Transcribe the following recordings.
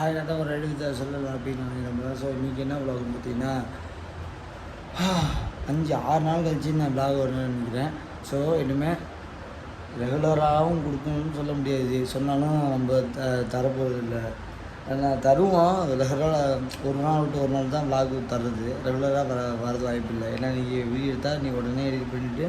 அதனால தான் ஒரு எழுதி சொல்லலாம் அப்படின்னு நினைக்கிறேன். ஸோ இன்றைக்கி என்ன விலாகுன்னு பார்த்தீங்கன்னா 5-6 நாள் கழிச்சு நான் விலாக் வரணும்னு நினைக்கிறேன். ஸோ இனிமேல் ரெகுலராகவும் கொடுக்கணும்னு சொல்ல முடியாது, சொன்னாலும் நம்ம தரப்போகிறது இல்லை. நான் தருவோம் ரெகுலராக, ஒரு நாள் விட்டு ஒரு நாள் தான் விலாக் தர்றது, ரெகுலராக வரது வாய்ப்பு இல்லை. ஏன்னா நீங்கள் வீடியோ எடுத்தால் நீ உடனே எடிட் பண்ணிவிட்டு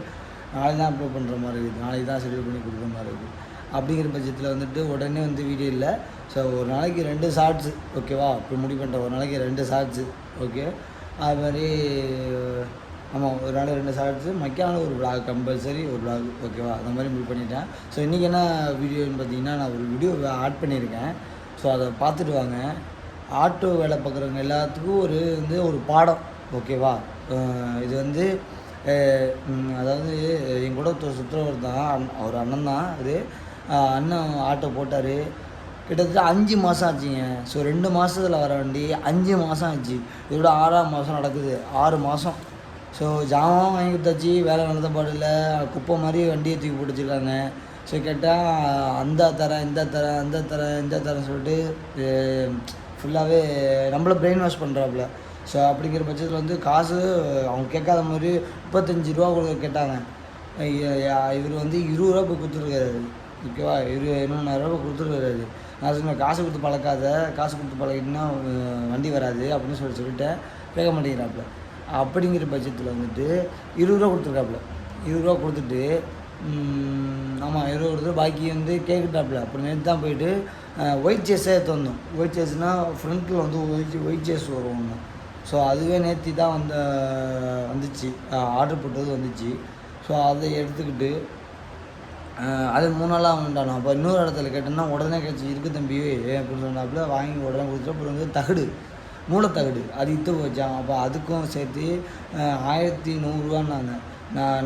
நாளைக்கு தான் அப்லோட் பண்ணுற மாதிரி இருக்குது, நாளைக்கு தான் ஷெடியூல் பண்ணி கொடுக்குற மாதிரி இருக்குது. அப்படிங்கிற பட்சத்தில் வந்துட்டு உடனே வந்து வீடியோ இல்லை. ஸோ ஒரு நாளைக்கு 2 ஷார்ட்ஸு ஓகேவா, இப்போ முடிவு பண்ணிட்டேன். ஒரு நாளைக்கு 2 ஷார்ட்ஸு ஓகே. அது மாதிரி ஆமாம், ஒரு நாள் 2 ஷார்ட்ஸு, மக்கான ஒரு விலாக் கம்பல்சரி ஒரு விலாக் ஓகேவா, அந்த மாதிரி முடிவு பண்ணிட்டேன். ஸோ இன்றைக்கி என்ன வீடியோன்னு பார்த்தீங்கன்னா, நான் ஒரு வீடியோ ஆட் பண்ணியிருக்கேன். ஸோ அதை பார்த்துட்டு வாங்க. ஆட்டோ வேலை பார்க்குறவங்க எல்லாத்துக்கும் ஒரு பாடம் ஓகேவா. இது வந்து அதாவது என் கூட சுற்றுறவர் தான், அவர் அண்ணன் தான். அது அண்ணன் ஆட்டோ போட்டார், கிட்டத்தட்ட 5 மாதம் ஆச்சுங்க. ஸோ 2 மாதத்தில் வர வண்டி 5 மாதம் ஆச்சு. இதோட 6ஆம் மாதம் நடக்குது, 6 மாதம். ஸோ ஜாமான் வாங்கி கொடுத்தாச்சு, வேலை நடந்த பாடு இல்லை, குப்பை மாதிரி வண்டியை தூக்கி போட்டுச்சிருக்காங்க. ஸோ கேட்டால் அந்த தரேன் இந்த தரேன் அந்த தரேன் இந்த தரேன்னு சொல்லிட்டு ஃபுல்லாகவே நம்மளை பிரெயின் வாஷ் பண்ணுறாப்புல. ஸோ அப்படிங்கிற பட்சத்தில் வந்து காசு அவங்க கேட்காத மாதிரி 35 ரூபா கொடுக்க கேட்டாங்க. இவர் வந்து 20 ரூபா போய் கொடுத்துருக்காரு ஓகேவா. 20,000 ரூபா கொடுத்துருக்காரு. நான் சொன்னேன், காசு கொடுத்து பழக்காத, காசு கொடுத்து பழகிட்டுனா வண்டி வராது அப்படின்னு சொல்லிட்டேன். கேட்க மாட்டேங்கிறாப்புல. அப்படிங்கிற பட்சத்தில் வந்துட்டு 20 ரூபா கொடுத்துருக்காப்புல. 20 ரூபா கொடுத்துட்டு ஆமாம் 20 கொடுத்துட்டு பாக்கி வந்து கேட்குட்டாப்புல. அப்புறம் நேற்று தான் போயிட்டு ஒயிட் சேஸே எடுத்து வந்தோம். ஒயிட் சேஸ்னால் ஃப்ரண்ட்டில் வந்து ஒயிட் சேஸ் வரும் ஒன்று. ஸோ அதுவே நேற்று தான் வந்துச்சு, ஆர்டர் போட்டது வந்துச்சு. ஸோ அதை எடுத்துக்கிட்டு அது 3 நாளாக வந்துட்டானோ. அப்போ இன்னொரு இடத்துல கேட்டோன்னா உடனே கிடச்சி, இருக்குது தம்பி அப்படின்னு சொன்னாப்புல. வாங்கி உடனே கொடுத்துட்டு அப்புறம் வந்து தகடு, மூளைத்தகடு அது இத்து வச்சான். அப்போ அதுக்கும் சேர்த்து 1100 ரூபான்னாங்க.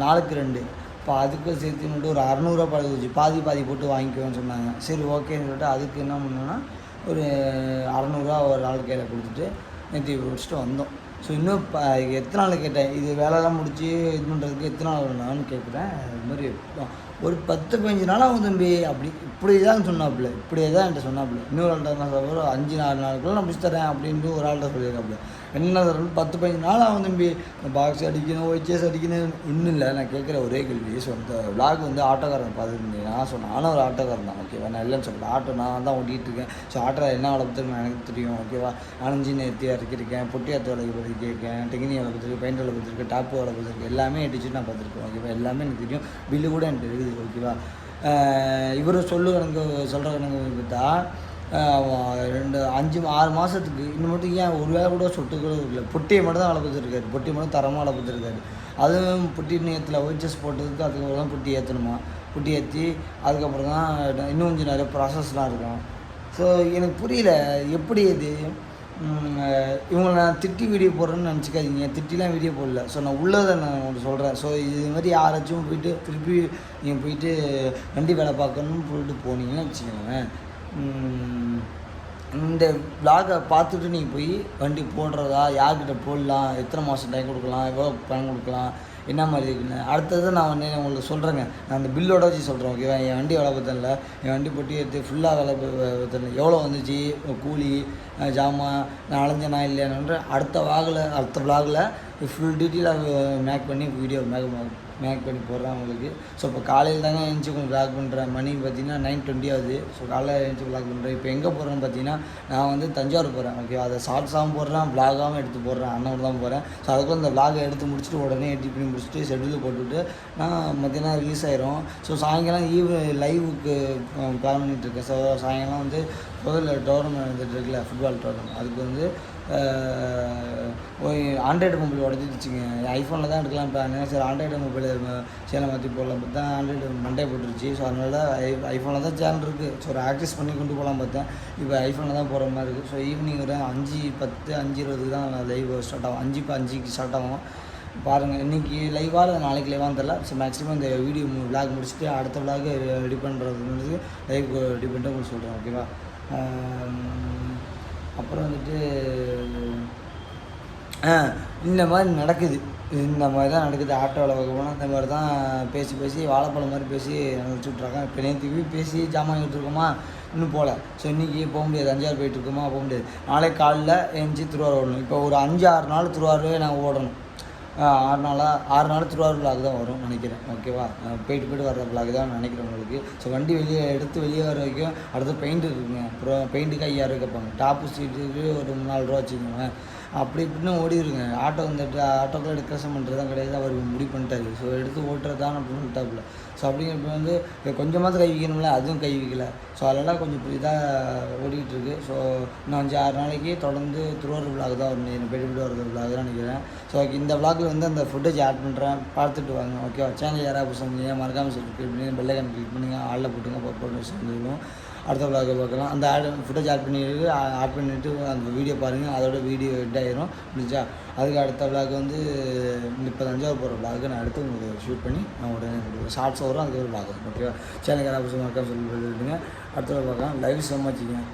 நாளுக்கு 2. இப்போ அதுக்கும் சேர்த்து மட்டும் ஒரு 600 ரூபா பழகு வச்சு பாதி போட்டு வாங்கிக்குவேன்னு சொன்னாங்க. சரி ஓகேன்னு சொல்லிட்டு அதுக்கு என்ன பண்ணோன்னா ஒரு 600 ரூபா ஒரு ஆள் கையில் கொடுத்துட்டு நேற்று முடிச்சுட்டு வந்தோம். ஸோ இன்னும் எத்தனை நாள் கேட்டேன், இது வேலையெல்லாம் முடிச்சு இது பண்ணுறதுக்கு எத்தனை நாள் வேணான்னு கேட்குறேன். இது மாதிரி ஒரு 10-15 நாள் ஆகும் தம்பி இப்படி தான் சொன்னாப்புல, இப்படியே தான் என்கிட்ட சொன்னாப்புல. இன்னொரு ஆள்கிட்ட நான் சொல்ல 5-4 நாளுக்குள்ள நான் முடிச்சு தரேன் அப்படின்ட்டு ஒரு ஆள்கிட்ட சொல்லியிருக்காப்புல. என்ன 10-15 நாள் ஆகும் தம்பி, பாக்ஸ் அடிக்கணும் ஒயிச்சேஸ் அடிக்கணும். இன்னும் இல்லை, நான் கேட்குற ஒரே கேள்வி. ஸோ அந்த விலாக் வந்து ஆட்டோக்காரன் பார்த்துருந்தீங்க. நான் சொன்னேன், நானும் ஒரு ஆட்டோக்காரன் தான் ஓகேவா. நான் இல்லைன்னு சொல்லல, ஆட்டோ நான் தான் ஓட்டிகிட்டு இருக்கேன். ஸோ ஆட்டோ என்ன வேலை பார்த்துருக்கேன் எனக்கு தெரியும் ஓகேவா. நானஞ்சு நேர்த்தி இறக்கிருக்கேன், பொட்டி ஆற்று வேலைக்கு படிக்கிருக்கேன், டெக்னி வேலை பார்த்துருக்கேன், பெயிண்ட் வேலை பார்த்துருக்கேன், டாப்பு வேலை பார்த்துருக்கேன், எல்லாமே எட்டிச்சு நான் பார்த்துருக்கேன் ஓகேவா. எல்லாமே எனக்கு தெரியும், பில்லு கூட எனக்கு இருக்குது ஓகேவா. இவர் எனக்கு சொல்கிற கணக்கு பார்த்தா 5-6 மாதத்துக்கு இன்னும் மட்டும் ஏன் ஒரு வேலை கூட சொட்டு கூட இல்லை. பொட்டியை மட்டும் தான் வேலை பார்த்துருக்காரு, பொட்டி மட்டும் தரமாக வேலை பார்த்துருக்காரு. அதுவும் பொட்டி நேரத்தில் ஒயிச்சஸ் போட்டதுக்கு அதுக்கப்புறம் தான் பொட்டி ஏற்றணுமா. பொட்டி ஏற்றி அதுக்கப்புறம் தான் இன்னும் கொஞ்சம் நிறைய ப்ராசஸ்லாம் இருக்கும். ஸோ எனக்கு புரியல எப்படி இது. இவங்களை நான் திட்டி வீடியோ போடுறேன்னு நினச்சிக்காதீங்க, திட்டிலாம் வீடியோ போடல. ஸோ நான் உள்ளதை நான் உங்களுக்கு சொல்கிறேன். ஸோ இது மாதிரி யாராச்சும் போயிட்டு திருப்பி நீங்கள் போயிட்டு வண்டி வேலை பார்க்கணும்னு சொல்லிட்டு போனீங்கன்னு வச்சுக்கோங்களேன், இந்த விலாகை பார்த்துட்டு நீங்கள் போய் வண்டி போடுறதா, யார்கிட்ட போடலாம், எத்தனை மாதம் டைம் கொடுக்கலாம், எவ்வளோ பணம் கொடுக்கலாம், என்ன மாதிரி இருக்குன்னு அடுத்தது நான் வந்து உங்களுக்கு சொல்கிறேங்க. நான் அந்த பில்லோட வச்சு சொல்கிறேன் ஓகேவா. என் வண்டி வேலை பார்த்தல, என் வண்டி பொட்டி எடுத்து ஃபுல்லாக வேலை பார்த்தல, எவ்வளோ வந்துச்சு, கூலி, ஜாமான், நான் அலைஞ்சேனா இல்லையான்ற அடுத்த விலாகில் ஃபுல் டீட்டெயிலாக மேக் பண்ணி வீடியோ மேக் பண்ணி போடுறேன் உங்களுக்கு. ஸோ இப்போ காலையில் தாங்க எழுந்துச்சி கொஞ்சம் விளாக் பண்ணுறேன். மணி பார்த்தீங்கன்னா 9:20 ஆகுது. ஸோ காலையில் எழுந்துச்சி விளாக் பண்ணுறேன். இப்போ எங்கே போகிறேன்னு பார்த்தீங்கன்னா, நான் வந்து தஞ்சாவூர் போகிறேன் ஓகே. அதை ஷார்ட்ஸாகவும் போடுறேன், விளாகாகவும் எடுத்து போடுறேன். அண்ணோடு தான் போகிறேன். ஸோ அதுக்குள்ள இந்த விளாகை எடுத்து முடிச்சுட்டு உடனே எடிட் பண்ணி முடிச்சுட்டு ஷெட்யூலில் போட்டுவிட்டு நான் மத்தியானம் ரிலீஸ் ஆயிரும். ஸோ சாயங்காலம் லைவுக்கு பிளான் பண்ணிகிட்ருக்கேன். ஸோ சாயங்காலம் வந்து முதல்ல டோர்னமெண்ட் வந்துட்டு இருக்குல்ல, ஃபுட்பால் டோர்னமெண்ட், அதுக்கு வந்து ஆண்ட்ராய்டு மொபைல் உடஞ்சிடுச்சிங்க. ஐஃபோனில் தான் எடுக்கலாம் பிளான். சரி ஆண்ட்ராய்டு மொபைல் சேலை மாற்றி போடலாம் பார்த்தா ஆண்ட்ராய்டு மண்டே போட்டுருச்சு. ஸோ அதனால ஐஃபோனில் தான் சேனல் இருக்குது. ஸோ ஒரு ஆக்சஸ் பண்ணி கொண்டு போகலாம் பார்த்தேன். இப்போ ஐஃபோனில் தான் போகிற மாதிரி இருக்குது. ஸோ ஈவினிங் ஒரு 5:10 5:20 தான் லைவ் ஸ்டார்ட் ஆகும். 5:05 ஸ்டார்ட் ஆகும். பாருங்கள், இன்றைக்கி லைவாக இல்லை நாளைக்கு லைவாக தெரில. ஸோ மேக்ஸிமம் இந்த வீடியோ விளாக் முடிச்சுட்டு அடுத்த விளாக் ரெடி பண்ணுறது லைவ் ரெடி பண்ணிட்டு உங்களுக்கு சொல்கிறேன் ஓகேவா. அப்புறம் வந்துட்டு இந்த மாதிரி நடக்குது இந்த மாதிரி தான் நடக்குது. ஆட்டோவில் பார்க்க போனால் இந்த மாதிரி தான் பேசி பேசி வாழைப்பழம் மாதிரி பேசி அனுப்பிச்சி விட்றாங்க. இப்போ நேற்றுக்கு பேசி ஜாமான் வாங்கிட்டு இருக்கோமா, இன்னும் போகல. ஸோ இன்றைக்கி போக முடியாது, 5-6 போயிட்டுருக்கோமா, போக முடியாது. நாளைக்கு காலைல எழுந்துச்சி திருவாரூர் ஓடணும். இப்போ ஒரு 5-6 நாள் திருவாரூரே நாங்கள் ஓடணும். 6 நாள் திருவாரூர் விளாக் தான் வரும்னு நினைக்கிறேன். ஓகேவா, போயிட்டு வர்ற விளாக் தான் நினைக்கிறேன் உங்களுக்கு. ஸோ வண்டி வெளியே வெளியே வர வரைக்கும் அடுத்து பெயிண்ட் இருக்குங்க. அப்புறம் பெயிண்ட்டுக்கு 5000 கேட்பாங்க. டாப்பு சீட்டுக்கு ஒரு 4 ரூபா வச்சுக்கோங்க. அப்படி இப்படின்னு ஓடிடுங்க. ஆட்டோ வந்துட்டு ஆட்டோக்கெலாம் டிஸ்கஷன் பண்ணுறது தான் கிடையாது. அவர் முடிவு பண்ணிட்டாரு. ஸோ எடுத்து ஓட்டுறது தான் அப்படின்னு சொல்லிட்டாப்புல. ஸோ அப்படிங்கிறப்ப வந்து கொஞ்சமாவது கை வைக்கணும்ல, அதுவும் கை வைக்கல. ஸோ அதெல்லாம் கொஞ்சம் இதாக ஓடிக்கிட்டுருக்கு. ஸோ இன்னும் 5-6 நாளைக்கு தொடர்ந்து திருவாரூர் விளாக் தான் வரும். போய்ட்டு வர்றது விளாக் தான் நினைக்கிறேன். ஸோ இந்த விளாகில் வந்து அந்த ஃபுட்டேஜ் ஆட் பண்ணுறேன், பார்த்துட்டு வாங்க. ஓகேவா, சேனல் யாராவது புதுசாக மறக்காமல் சப்ஸ்கிரைப் பண்ணி பெல்லைக்கான கிளிக் பண்ணுங்கள், ஆளில் போட்டுங்க, போட்டு வந்துடும். அடுத்த விளாகை பார்க்கலாம். அந்த ஃபுட்டேஜ் ஆட் பண்ணிவிட்டு அந்த வீடியோ பாருங்கள். அதோட வீடியோ எட் ஆயிரும். முடிஞ்சா அதுக்கு அடுத்த விளாக் வந்து இப்போ தஞ்சாவூர் போகிற விளாக்கு நான் எடுத்து உங்களுக்கு ஷூட் பண்ணி நான் உடனே கொடுக்குறேன். ஷார்ட்ஸ் வரும், அதுக்கு ஒரு விளாக். ஓகேவா, சேனல் யாராவது புதுசாக மறக்காமல் சொல்லிவிடுங்க. அடுத்த பார்க்கலாம். லைவ் செம்ம வச்சுக்கேன்.